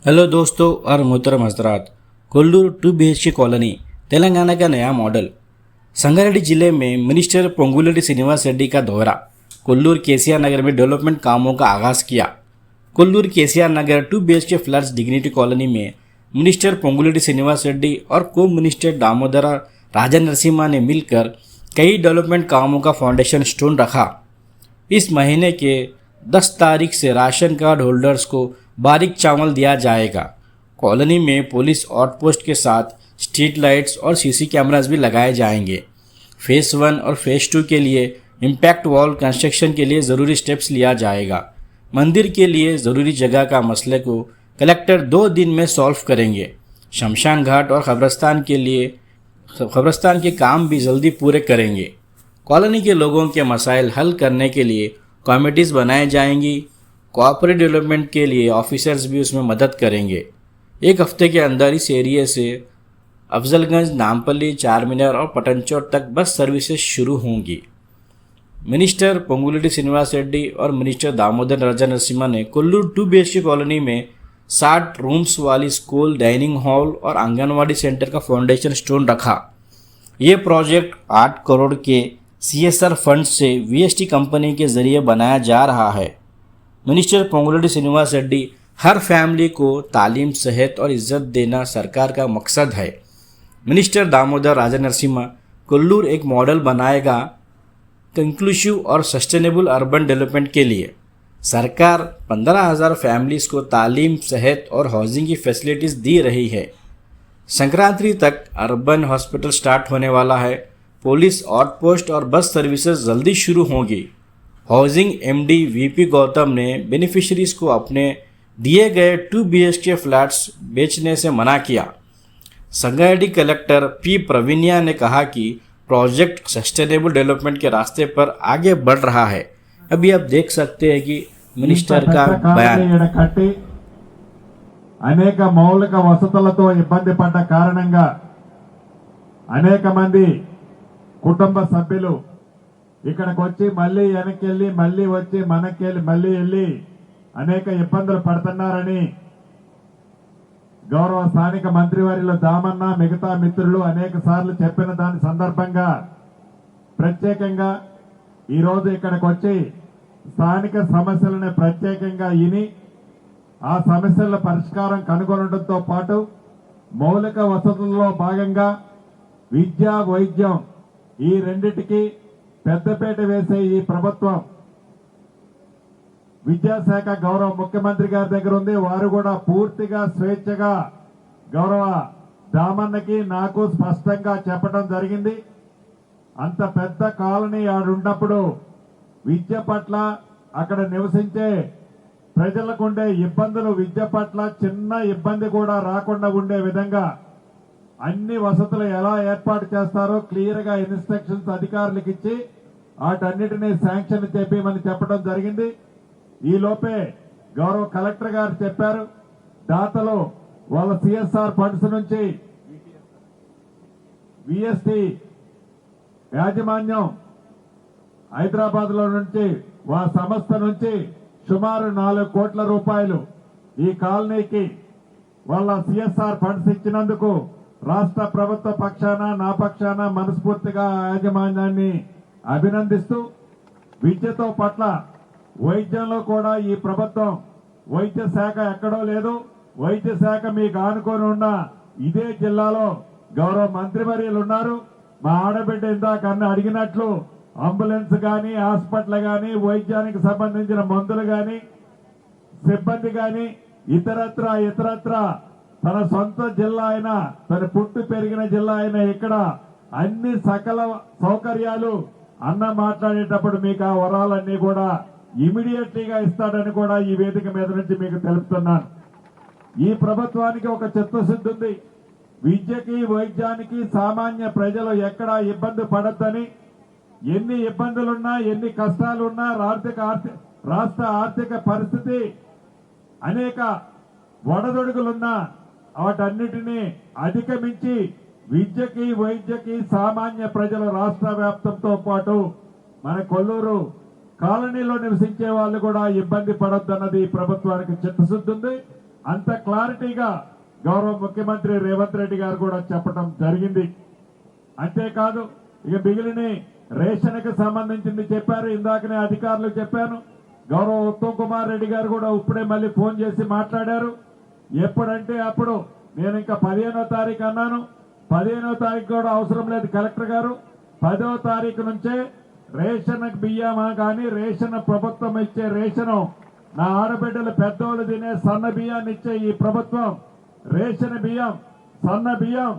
Hello दोस्तों और मोहतरम हजरात। कोल्लूर 2 BHK कॉलोनी तेलंगाना का नया मॉडल। संगारेड्डी जिले में मिनिस्टर पोंगुलेटी श्रीनिवास रेड्डी का दौरा। कोल्लूर केसीआर नगर में डेवलपमेंट कामों का आगाज़ किया। कोल्लूर केसीआर नगर 2 BHK फ्लैट्स डिग्निटी कॉलोनी में मिनिस्टर पोंगुलेटी श्रीनिवास रेड्डी और को मिनिस्टर दामोदर राजनरसिम्हा ने मिलकर कई डेवलपमेंट कामों का फाउंडेशन स्टोन रखा। इस महीने के 10 तारीख से राशन कार्ड होल्डर्स को बारीक चावल दिया जाएगा। कॉलोनी में पुलिस आउटपोस्ट के साथ स्ट्रीट लाइट्स और सीसी कैमरास भी लगाए जाएंगे। फेज़ 1 और फेज़ 2 के लिए इम्पैक्ट वॉल कंस्ट्रक्शन के लिए ज़रूरी स्टेप्स लिया जाएगा। मंदिर के लिए ज़रूरी जगह का मसले को कलेक्टर 2 दिन में सॉल्व करेंगे। शमशान घाट और कब्रस्तान के काम भी जल्दी पूरे करेंगे। कॉलोनी के लोगों के मसाइल हल करने के लिए कमेटीज़ बनाए जाएंगी। कोऑपरेटिव डेवलपमेंट के लिए ऑफिसर्स भी उसमें मदद करेंगे। एक हफ्ते के अंदर इस एरिया से अफजलगंज, नामपल्ली, चार मीनार और पटनचोट तक बस सर्विसेज शुरू होंगी। मिनिस्टर पोंगुलेटी श्रीनिवास रेड्डी और मिनिस्टर दामोदर राजनरसिम्हा ने कोल्लूर 2 BHK कॉलोनी में 60 रूम्स वाली स्कूल, डाइनिंग हॉल और आंगनवाड़ी सेंटर का फाउंडेशन स्टोन रखा। ये प्रोजेक्ट 8 करोड़ के CSR फंड से VST कंपनी के जरिए बनाया जा रहा है। मिनिस्टर पोंगुलेटी श्रीनिवास रेड्डी हर फैमिली को तालीम, सेहत और इज्जत देना सरकार का मकसद है। मिनिस्टर दामोदर राजनरसिम्हा कोल्लूर एक मॉडल बनाएगा इंक्लूसिव और सस्टेनेबल अर्बन डेवलपमेंट के लिए। सरकार 15,000 फैमिलीज़ को तालीम, सेहत और हाउसिंग की फैसिलिटीज़ दी रही है। संक्रांति तक अर्बन हॉस्पिटल स्टार्ट होने वाला है। पुलिस आउटपोस्ट और बस सर्विसेज जल्दी शुरू होंगी। हाउसिंग MD VP गौतम ने बेनिफिशरीज को अपने दिए गए 2 BHK फ्लैट्स बेचने से मना किया। संगारेड्डी कलेक्टर P प्रवीणिया ने कहा कि प्रोजेक्ट सस्टेनेबल डेवलपमेंट के रास्ते पर आगे बढ़ रहा है। अभी आप देख सकते हैं कि मिनिस्टर का बयान। అనేక మౌలిక వసతులతో ఇబ్బంది పడ్డ కారణంగా అనేక మంది కుటుంబ సభ్యులు ఇక్కడికి వచ్చి మళ్ళీ వెనక్కి వెళ్ళి మళ్ళీ వచ్చి మనకెళ్ళి మళ్ళీ వెళ్ళి అనేక ఇబ్బందులు పడుతున్నారని గౌరవ స్థానిక మంత్రివర్యులు దామన్న మిగతా మిత్రులు అనేక సార్లు చెప్పిన దాని సందర్భంగా ప్రత్యేకంగా ఈ రోజు ఇక్కడికి వచ్చి స్థానిక సమస్యలను ప్రత్యేకంగా విని ఆ సమస్యల పరిష్కారం కనుగొనడంతో పాటు మౌలిక వసతుల్లో భాగంగా విద్య, వైద్యం ఈ రెండిటికి పెద్దపేట వేసే ఈ ప్రభుత్వం విద్యాశాఖ గౌరవ ముఖ్యమంత్రి గారి దగ్గర ఉంది. వారు కూడా పూర్తిగా స్వేచ్ఛగా గౌరవ దామన్నకి నాకు స్పష్టంగా చెప్పడం జరిగింది. అంత పెద్ద కాలనీ ఆడున్నప్పుడు విద్య పట్ల అక్కడ నివసించే ప్రజలకు ఉండే ఇబ్బందులు, విద్య పట్ల చిన్న ఇబ్బంది కూడా రాకుండా ఉండే విధంగా అన్ని వసతులు ఎలా ఏర్పాటు చేస్తారో క్లియర్ గా ఇన్స్ట్రక్షన్స్ అధికారులకు ఇచ్చి వాటన్నిటినీ శాంక్షన్ చేపించమని చెప్పడం జరిగింది. ఈ లోపే గౌరవ కలెక్టర్ గారు చెప్పారు, దాతలు వాళ్ళ CSR ఫండ్స్ నుంచి VST యాజమాన్యం హైదరాబాద్ లో నుంచి సంస్థ నుంచి సుమారు 4 కోట్ల రూపాయలు ఈ కాలనీకి వాళ్ళ CSR ఫండ్స్ ఇచ్చినందుకు రాష్ట్ర ప్రభుత్వ పక్షాన నా పక్షాన మనస్ఫూర్తిగా యాజమాన్యాన్ని అభినందిస్తూ, విద్యతో పట్ల వైద్యంలో కూడా ఈ ప్రభుత్వం వైద్య శాఖ ఎక్కడో లేదు. వైద్య శాఖ మీకు ఆనుకొని ఉన్న ఇదే జిల్లాలో గౌరవ మంత్రివర్యులు ఉన్నారు. మా ఆడబిడ్డ ఇందాక అడిగినట్లు అంబులెన్స్ గాని, హాస్పిటల్ గాని, వైద్యానికి సంబంధించిన మందులు గాని, సిబ్బంది గాని, ఇతరత్ర తన సొంత జిల్లా అయినా, తన పుట్టి పెరిగిన జిల్లా అయినా ఇక్కడ అన్ని సకల సౌకర్యాలు అన్న మాట్లాడేటప్పుడు మీకు ఆ వరాలన్నీ కూడా ఇమీడియట్లీగా ఇస్తాడని కూడా ఈ వేదిక మీద నుంచి మీకు తెలుపుతున్నాను. ఈ ప్రభుత్వానికి ఒక చిత్తశుద్ధి ఉంది. విద్యకి, వైద్యానికి సామాన్య ప్రజలు ఎక్కడా ఇబ్బంది పడద్దని, ఎన్ని ఇబ్బందులున్నా, ఎన్ని కష్టాలున్నా, రాష్ట్ర ఆర్థిక పరిస్థితి అనేక ఒడదొడుగులున్నా వాటన్నిటినీ అధిగమించి విద్యకి, వైద్యకి సామాన్య ప్రజలు రాష్ట్ర వ్యాప్తంతో పాటు మన కొల్లూరు కాలనీలో నివసించే వాళ్ళు కూడా ఇబ్బంది పడొద్దన్నది ప్రభుత్వానికి చిత్తశుద్ధి ఉంది. అంత క్లారిటీగా గౌరవ ముఖ్యమంత్రి రేవంత్ రెడ్డి గారు కూడా చెప్పడం జరిగింది. అంతేకాదు ఇక మిగిలిన రేషన్కి సంబంధించింది చెప్పారు. ఇందాకనే అధికారులు చెప్పాను. గౌరవ ఉత్తమ్ కుమార్ రెడ్డి గారు కూడా ఇప్పుడే మళ్ళీ ఫోన్ చేసి మాట్లాడారు. ఎప్పుడంటే అప్పుడు నేను ఇంకా 15వ తారీఖు అన్నాను. 15వ తారీఖు కూడా అవసరం లేదు కలెక్టర్ గారు. 10వ తారీఖు నుంచే రేషన్ బియ్యమా కానీ రేషన్ ప్రభుత్వం ఇచ్చే రేషను నా ఆడబిడ్డలు పెద్దోళ్ళు తినే సన్న బియ్యాన్ని ఇచ్చే ఈ ప్రభుత్వం రేషన్ బియ్యం సన్న బియ్యం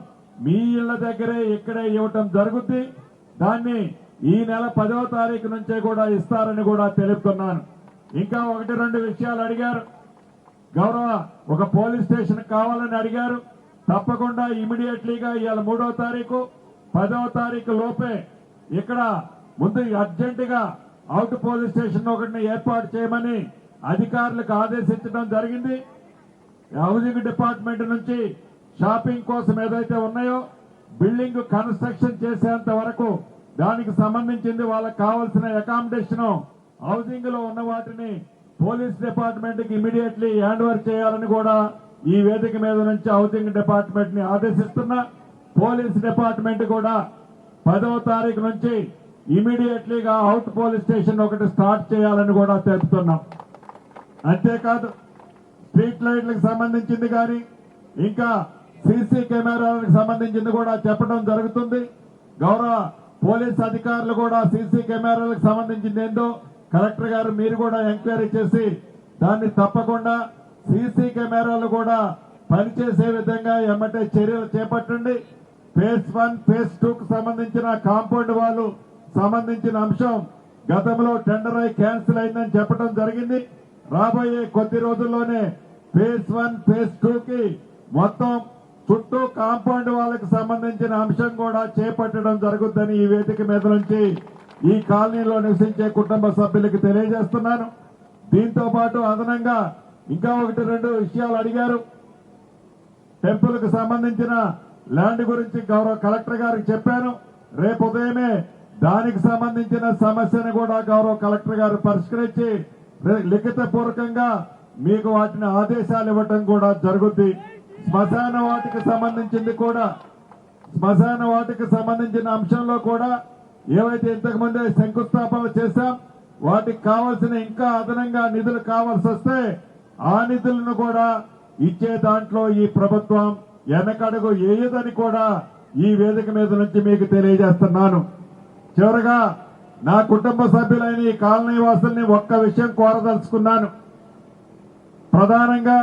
మీ ఇళ్ల దగ్గరే ఇక్కడే ఇవ్వటం జరుగుద్ది. దాన్ని ఈ నెల 10వ తారీఖు నుంచే కూడా ఇస్తారని కూడా తెలుపుతున్నాను. ఇంకా 1-2 విషయాలు అడిగారు. గౌరవ ఒక పోలీస్ స్టేషన్ కావాలని అడిగారు. తప్పకుండా ఇమీడియట్లీగా ఇవాళ 3వ తారీఖు 10వ తారీఖు లోపే ఇక్కడ ముందు అర్జెంటుగా అవుట్ పోలీస్ స్టేషన్ ఒకటిని ఏర్పాటు చేయమని అధికారులకు ఆదేశించడం జరిగింది. హౌసింగ్ డిపార్ట్మెంట్ నుంచి షాపింగ్ కోసం ఏదైతే ఉన్నాయో బిల్డింగ్ కన్స్ట్రక్షన్ చేసేంత వరకు దానికి సంబంధించింది వాళ్ళకి కావాల్సిన అకామిడేషన్ హౌసింగ్ లో ఉన్న వాటిని పోలీస్ డిపార్ట్మెంట్ కి ఇమీడియట్లీ హ్యాండ్ ఓవర్ చేయాలని కూడా ఈ వేదిక మీద నుంచి హౌసింగ్ డిపార్ట్మెంట్ ని ఆదేశిస్తున్నా. పోలీస్ డిపార్ట్మెంట్ కూడా 10వ తారీఖు నుంచి ఇమీడియట్లీగా అవుట్ పోలీస్ స్టేషన్ ఒకటి స్టార్ట్ చేయాలని కూడా తెలుపుతున్నాం. అంతేకాదు స్ట్రీట్ లైట్లకు సంబంధించింది కానీ ఇంకా సీసీ కెమెరాలకు సంబంధించింది కూడా చెప్పడం జరుగుతుంది. గౌరవ పోలీస్ అధికారులు కూడా సీసీ కెమెరాలకు సంబంధించింది ఏందో కలెక్టర్ గారు మీరు కూడా ఎంక్వైరీ చేసి దాన్ని తప్పకుండా సీసీ కెమెరాలు కూడా పనిచేసే విధంగా ఎమ్మటే చర్యలు చేపట్టండి. ఫేజ్ 1 ఫేజ్ 2కు సంబంధించిన కాంపౌండ్ వాళ్ళు సంబంధించిన అంశం గతంలో టెండర్ అయి క్యాన్సిల్ అయిందని చెప్పడం జరిగింది. రాబోయే కొద్ది రోజుల్లోనే ఫేజ్ 1 ఫేజ్ 2కి మొత్తం చుట్టూ కాంపౌండ్ వాళ్ళకి సంబంధించిన అంశం కూడా చేపట్టడం జరుగుతుందని ఈ వేదిక మీద నుంచి ఈ కాలనీలో నివసించే కుటుంబ సభ్యులకు తెలియజేస్తున్నాను. దీంతో పాటు అదనంగా ఇంకా 1-2 విషయాలు అడిగారు. టెంపుల్ కు సంబంధించిన ల్యాండ్ గురించి గౌరవ కలెక్టర్ గారికి చెప్పాను. రేపు ఉదయమే దానికి సంబంధించిన సమస్యను కూడా గౌరవ కలెక్టర్ గారు పరిష్కరించి లిఖిత పూర్వకంగా మీకు వాటిని ఆదేశాలు ఇవ్వటం కూడా జరుగుద్ది. శ్మశాన వాటికి సంబంధించిన అంశంలో కూడా ఏవైతే ఇంతకు ముందే శంకుస్థాపన చేశాం వాటికి కావాల్సిన ఇంకా అదనంగా నిధులు కావాల్సి వస్తే ఆ నిధులను కూడా ఇచ్చే దాంట్లో ఈ ప్రభుత్వం వెనకడుగు వేయదని కూడా ఈ వేదిక మీద నుంచి మీకు తెలియజేస్తున్నాను. చివరగా నా కుటుంబ సభ్యులైన ఈ కాలనీ వాసుల్ని ఒక్క విషయం కోరదలుచుకున్నాను. ప్రధానంగా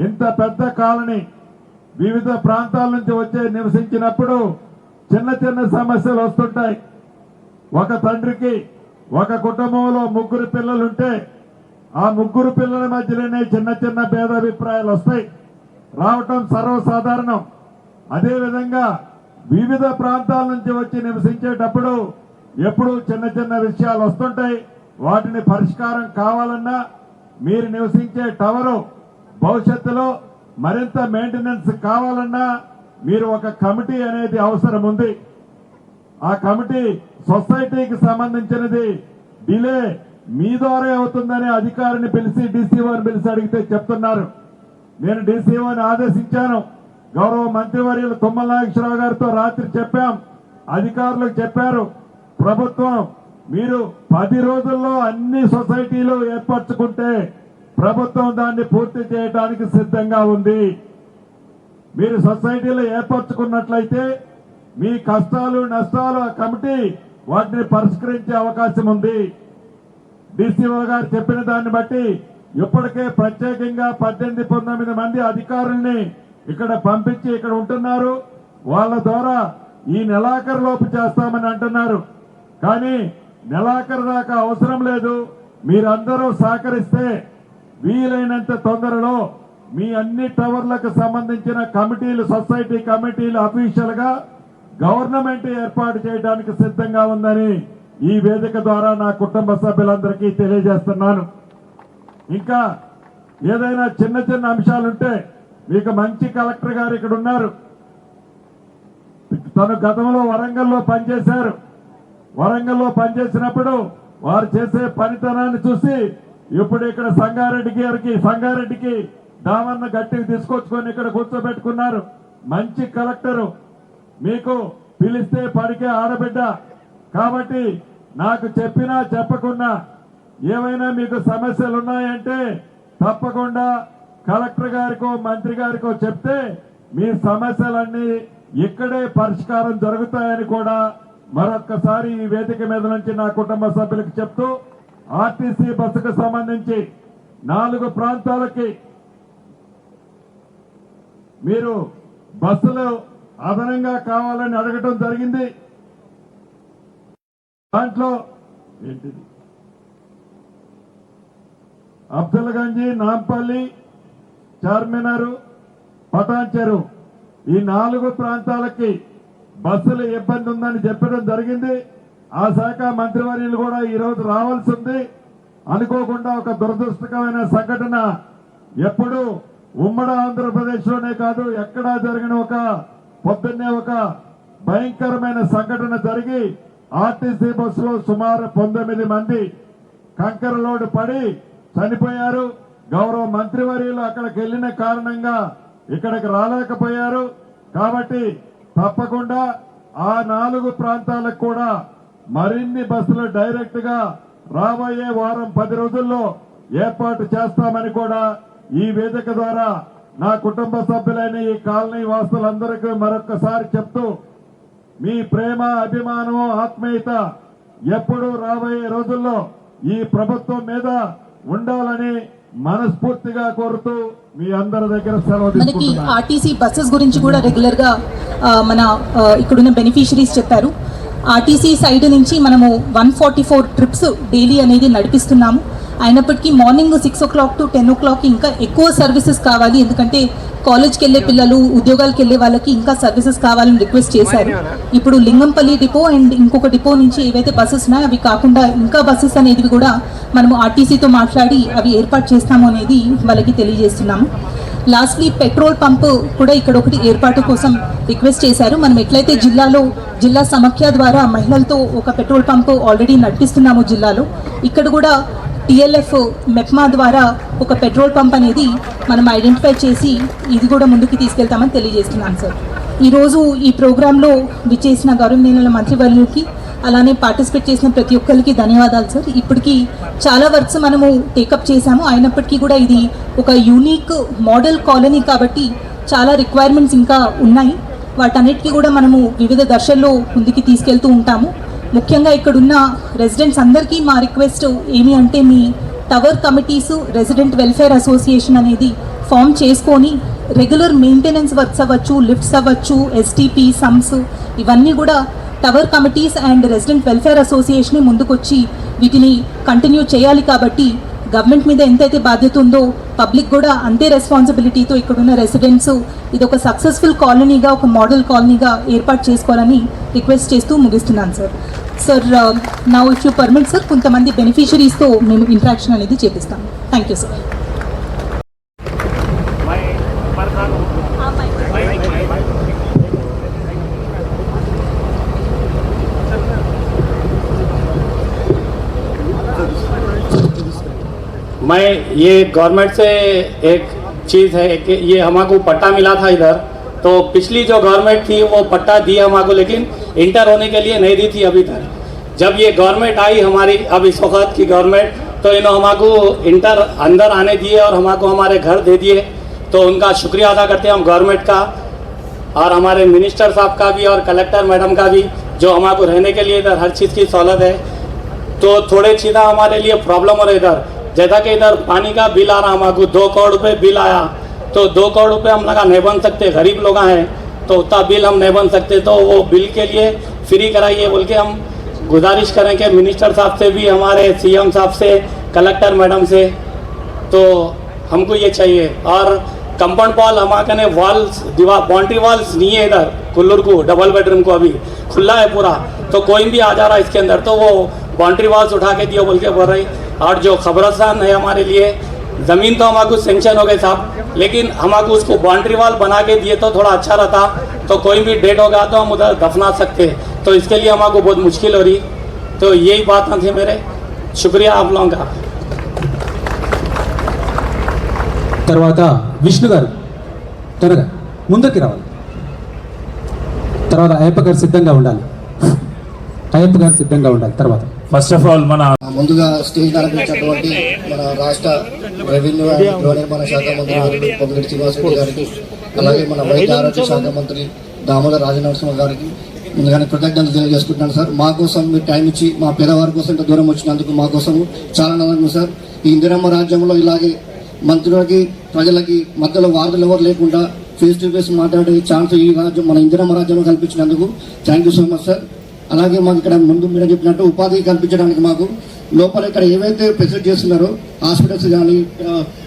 ఇంత పెద్ద కాలనీ వివిధ ప్రాంతాల నుంచి వచ్చే నివసించినప్పుడు చిన్న చిన్న సమస్యలు వస్తుంటాయి. ఒక తండ్రికి ఒక కుటుంబంలో 3 పిల్లలుంటే ఆ 3 పిల్లల మధ్యలోనే చిన్న చిన్న భేదాభిప్రాయాలు వస్తాయి, రావటం సర్వసాధారణం. అదేవిధంగా వివిధ ప్రాంతాల నుంచి వచ్చి నివసించేటప్పుడు ఎప్పుడు చిన్న చిన్న విషయాలు వస్తుంటాయి. వాటిని పరిష్కారం కావాలన్నా మీరు నివసించే టవరు భవిష్యత్తులో మరింత మెయింటెనెన్స్ కావాలన్నా మీరు ఒక కమిటీ అనేది అవసరం ఉంది. ఆ కమిటీ సొసైటీకి సంబంధించినది డిలే మీ ద్వారా అవుతుందని అధికారిని పిలిచి డీసీఓని పిలిచి అడిగితే చెప్తున్నారు. నేను డీసీఓని ఆదేశించాను. గౌరవ మంత్రివర్యులు తుమ్మల నాగేశ్వరరావు గారితో రాత్రి చెప్పాం, అధికారులకు చెప్పారు. ప్రభుత్వం మీరు 10 రోజుల్లో అన్ని సొసైటీలు ఏర్పరచుకుంటే ప్రభుత్వం దాన్ని పూర్తి చేయడానికి సిద్ధంగా ఉంది. మీరు సొసైటీలు ఏర్పరచుకున్నట్లయితే మీ కష్టాలు నష్టాలు ఆ కమిటీ వాటిని పరిష్కరించే అవకాశం ఉంది. డీసీఓ గారు చెప్పిన దాన్ని బట్టి ఇప్పటికే ప్రత్యేకంగా 18-19 మంది అధికారుల్ని ఇక్కడ పంపించి ఇక్కడ ఉంటున్నారు. వాళ్ళ ద్వారా ఈ నెలాఖరు లోపు చేస్తామని అంటున్నారు. కానీ నెలాఖరు దాకా అవసరం లేదు. మీరందరూ సహకరిస్తే వీలైనంత తొందరలో మీ అన్ని టవర్లకు సంబంధించిన కమిటీలు సొసైటీ కమిటీలు అఫీషియల్ గా గవర్నమెంట్ ఏర్పాటు చేయడానికి సిద్ధంగా ఉందని ఈ వేదిక ద్వారా నా కుటుంబ సభ్యులందరికీ తెలియజేస్తున్నాను. ఇంకా ఏదైనా చిన్న చిన్న అంశాలుంటే మీకు మంచి కలెక్టర్ గారు ఇక్కడ ఉన్నారు. తను గతంలో వరంగల్లో పనిచేశారు. వరంగల్లో పనిచేసినప్పుడు వారు చేసే పనితనాన్ని చూసి ఇప్పుడు ఇక్కడ సంగారెడ్డికి దామన్న గట్టికి తీసుకొచ్చుకొని ఇక్కడ కూర్చోబెట్టుకున్నారు. మంచి కలెక్టరు, మీకు పిలిస్తే పడికే ఆడబిడ్డ కాబట్టి నాకు చెప్పినా చెప్పకున్నా ఏమైనా మీకు సమస్యలు ఉన్నాయంటే తప్పకుండా కలెక్టర్ గారికో మంత్రి గారికో చెప్తే మీ సమస్యలన్నీ ఇక్కడే పరిష్కారం జరుగుతాయని కూడా మరొక్కసారి ఈ వేదిక మీద నుంచి నా కుటుంబ సభ్యులకు చెప్తూ, ఆర్టీసీ బస్సుకు సంబంధించి 4 ప్రాంతాలకి మీరు బస్సులు అదనంగా కావాలని అడగటం జరిగింది. దాంట్లో ఏంటిది అబ్దుల్గంజ్, నాంపల్లి, చార్మినారు, పటాన్చెరు ఈ 4 ప్రాంతాలకి బస్సుల ఇబ్బంది ఉందని చెప్పడం జరిగింది. ఆ శాఖ మంత్రివర్యులు కూడా ఈ రోజు రావాల్సి ఉంది. అనుకోకుండా ఒక దురదృష్టకరమైన సంఘటన ఎప్పుడు ఉమ్మడి ఆంధ్రప్రదేశ్ లోనే కాదు ఎక్కడా జరిగిన పొద్దున్నే ఒక భయంకరమైన సంఘటన జరిగి ఆర్టీసీ బస్సులో సుమారు 19 మంది కంకర లోడ్ పడి చనిపోయారు. గౌరవ మంత్రివర్యులు అక్కడికి వెళ్లిన కారణంగా ఇక్కడికి రాలేకపోయారు. కాబట్టి తప్పకుండా ఆ 4 ప్రాంతాలకు కూడా మరిన్ని బస్సులు డైరెక్ట్ గా రాబోయే వారం 10 రోజుల్లో ఏర్పాటు చేస్తామని కూడా ఈ వేదిక ద్వారా నా కుటుంబ సభ్యులైన ఈ కాలనీ వాసులందరికీ మరొక్కసారి చెప్తూ, మీ ప్రేమ, అభిమానం, ఆత్మీయత ఎప్పుడూ రాబోయే రోజుల్లో ఈ ప్రభుత్వం మీద ఉండాలని మనస్ఫూర్తిగా కోరుతూ మీ అందరి దగ్గర సెలవు మనకి తీసుకుంటున్నాను. ఆర్టీసీ బస్సెస్ గురించి కూడా రెగ్యులర్ గా మన ఇక్కడున్న బెనిఫిషరీస్ చెప్పారు. ఆర్టీసీ సైడ్ నుంచి మనము 144 ట్రిప్స్ డైలీ అనేది నడిపిస్తున్నాము. అయినప్పటికీ మార్నింగ్ 6 o'clock to 10 o'clock ఇంకా ఎక్కువ సర్వీసెస్ కావాలి, ఎందుకంటే కాలేజ్కి వెళ్ళే పిల్లలు, ఉద్యోగాలకు వెళ్ళే వాళ్ళకి ఇంకా సర్వీసెస్ కావాలని రిక్వెస్ట్ చేశారు. ఇప్పుడు లింగంపల్లి డిపో అండ్ ఇంకొక డిపో నుంచి ఏవైతే బస్సెస్ ఉన్నాయో అవి కాకుండా ఇంకా బస్సెస్ అనేది కూడా మనము ఆర్టీసీతో మాట్లాడి అవి ఏర్పాటు చేస్తాము అనేది వాళ్ళకి తెలియజేస్తున్నాము. లాస్ట్లీ పెట్రోల్ పంప్ కూడా ఇక్కడ ఒకటి ఏర్పాటు కోసం రిక్వెస్ట్ చేశారు. మనం ఎట్లయితే జిల్లా సమాఖ్య ద్వారా మహిళలతో ఒక పెట్రోల్ పంప్ ఆల్రెడీ నడిపిస్తున్నాము జిల్లాలో, ఇక్కడ కూడా టిఎల్ఎఫ్ మెప్మా ద్వారా ఒక పెట్రోల్ పంప్ అనేది మనం ఐడెంటిఫై చేసి ఇది కూడా ముందుకు తీసుకెళ్తామని తెలియజేస్తున్నాను సార్. ఈరోజు ఈ ప్రోగ్రాంలో విచ్చేసిన గౌరవనీయుల మంత్రివర్యులకి అలానే పార్టిసిపేట్ చేసిన ప్రతి ఒక్కరికి ధన్యవాదాలు సార్. ఇప్పటికీ చాలా వర్క్స్ మనము టేకప్ చేశాము. అయినప్పటికీ కూడా ఇది ఒక యూనిక్ మోడల్ కాలనీ కాబట్టి చాలా రిక్వైర్మెంట్స్ ఇంకా ఉన్నాయి. వాటన్నిటికీ కూడా మనము వివిధ దశల్లో ముందుకు తీసుకెళ్తూ ఉంటాము. ముఖ్యంగా ఇక్కడున్న రెసిడెంట్స్ అందరికీ మా రిక్వెస్ట్ ఏమి అంటే, మీ tower committees, resident welfare association అనేది ఫామ్ చేసుకొని రెగ్యులర్ మెయింటెనెన్స్ వర్క్స్ అవ్వచ్చు, లిఫ్ట్స్ అవ్వచ్చు, ఎస్టీపీ సమ్స్ ఇవన్నీ కూడా tower committees and resident welfare association ముందుకొచ్చి వీటిని కంటిన్యూ చేయాలి. కాబట్టి గవర్నమెంట్ మీద ఎంతైతే బాధ్యత ఉందో పబ్లిక్ కూడా అంతే రెస్పాన్సిబిలిటీతో ఇక్కడున్న రెసిడెంట్స్ ఇది ఒక సక్సెస్ఫుల్ కాలనీగా, ఒక మోడల్ కాలనీగా ఏర్పాటు చేసుకోవాలని రిక్వెస్ట్ చేస్తూ ముగిస్తున్నాను sir. Sir now if you permit sir, కొంతమంది బెనిఫిషరీస్తో మేము ఇంటరాక్షన్ అనేది చేపిస్తాం. Thank you sir. मैं ये गवर्नमेंट से एक चीज़ है कि ये हमको पट्टा मिला था इधर, तो पिछली जो गवर्नमेंट थी वो पट्टा दी हमको, लेकिन इंटर होने के लिए नहीं दी थी अभी तक। जब ये गवर्नमेंट आई हमारी अब इस वक्त की गवर्नमेंट, तो इन्होंने हमको इंटर अंदर आने दिए और हमको हमारे घर दे दिए, तो उनका शुक्रिया अदा करते हैं हम गवर्नमेंट का और हमारे मिनिस्टर साहब का भी और कलेक्टर मैडम का भी, जो हमको रहने के लिए इधर हर चीज़ की सहूलत है। तो थोड़े चीज़ा हमारे लिए प्रॉब्लम हो रही इधर, जैसा कि इधर पानी का बिल आ रहा हमको 2 करोड़ रुपये बिल आया, तो 2 करोड़ रुपये हम लगा नहीं बन सकते, गरीब लोग हैं तो उतना बिल हम नहीं बन सकते, तो वो बिल के लिए फ्री कराइए बोल के हम गुजारिश करें कि मिनिस्टर साहब से भी, हमारे सीएम साहब से, कलेक्टर मैडम से, तो हमको ये चाहिए। और कंपाउंड वॉल हमारे ने वॉल्स दीवार बाउंड्री वॉल्स नहीं है इधर कुल्लूर को, डबल बेडरूम को अभी खुला है पूरा, तो कोई भी आ जा रहा है इसके अंदर, तो वो बाउंड्री वॉल्स उठा के दियो बोल के बोल रही। और जो खबरस्तान है हमारे लिए, ज़मीन तो हमको सेंक्शन हो गए साहब, लेकिन हमको उसको बाउंड्री वॉल बना के दिए तो थोड़ा अच्छा रहता, तो कोई भी डेट हो गया तो हम उधर दफना सकते, तो इसके लिए हमको बहुत मुश्किल हो रही। तो यही बात थी मेरे, शुक्रिया आप लोगों का। తర్వాత విష్ణు గారు త్వరగా ముందుకి రావాలి. తర్వాత అయ్యప్ప గారు సిద్ధంగా ఉండాలి. తర్వాత ఫస్ట్ ఆఫ్ ఆల్ మన ముందుగా స్టేజ్ నడిపించినటువంటి మన రాష్ట్ర రెవెన్యూ అండ్ గృహ నిర్మాణ శాఖ మంత్రి పొంగిరెడ్డి శ్రీనివాసరెడ్డి గారికి, అలాగే మన వైద్య ఆరోగ్య శాఖ మంత్రి దామోదర్ రాజనరసింహ గారికి ముందుగానే కృతజ్ఞతలు తెలియజేసుకుంటున్నాను సార్. మా కోసం మీరు టైం ఇచ్చి మా పేదవారి కోసం ఇంత దూరం వచ్చినందుకు మా కోసం చాలా ఆనందంగా సార్. ఈ ఇందిరమ్మ రాజ్యంలో ఇలాగే మంత్రులకి ప్రజలకి మధ్యలో వార్తలు ఎవరు లేకుండా ఫేస్ టు ఫేస్ మాట్లాడే ఛాన్స్ ఈ రాజ్యం మన ఇందిరమ్మ రాజ్యంలో కల్పించినందుకు thank you so much sir. అలాగే మాకు ఇక్కడ ముందు మీరు చెప్పినట్టు ఉపాధి కల్పించడానికి మాకు లోపల ఇక్కడ ఏవైతే ఫెసిలిటీ చేస్తున్నారో హాస్పిటల్స్ కానీ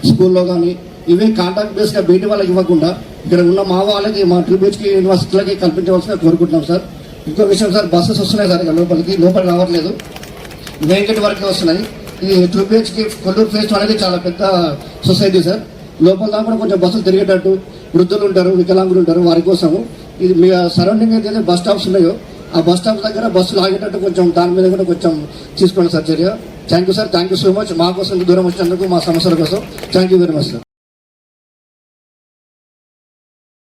స్కూల్లో కానీ ఇవే కాంట్రాక్ట్ బేస్గా బయట వాళ్ళకి ఇవ్వకుండా ఇక్కడ ఉన్న మా వాళ్ళకి మా ట్రిబ్యూట్స్కి యూనివర్సిటీలకి కల్పించవలసిన కోరుకుంటున్నాం సార్. ఇంకో విషయం సార్, బస్సెస్ వస్తున్నాయి సార్ ఇక్కడ లోపలికి రావట్లేదు, వెంకట వరకే వస్తున్నాయి. ఈ ట్రిబ్యూట్స్కి కొల్లూరు ఫేస్ అనేది చాలా పెద్ద సొసైటీ సార్. లోపల దాకా కూడా కొంచెం బస్సులు తిరిగేటట్టు, వృద్ధులు ఉంటారు, వికలాంగులు ఉంటారు, వారి కోసము ఇది మీ సరౌండింగ్ ఏదైతే బస్ స్టాప్స్ ఉన్నాయో ఆ బస్ స్టాప్ దగ్గర బస్సులు ఆగేటట్టు కొంచెం దాని మీద కూడా కొంచెం తీసుకోండి సార్ చర్య. Thank you sir, thank you so much. మా కోసం దూరం వచ్చినందుకు, మా సమస్యల కోసం thank you very much sir.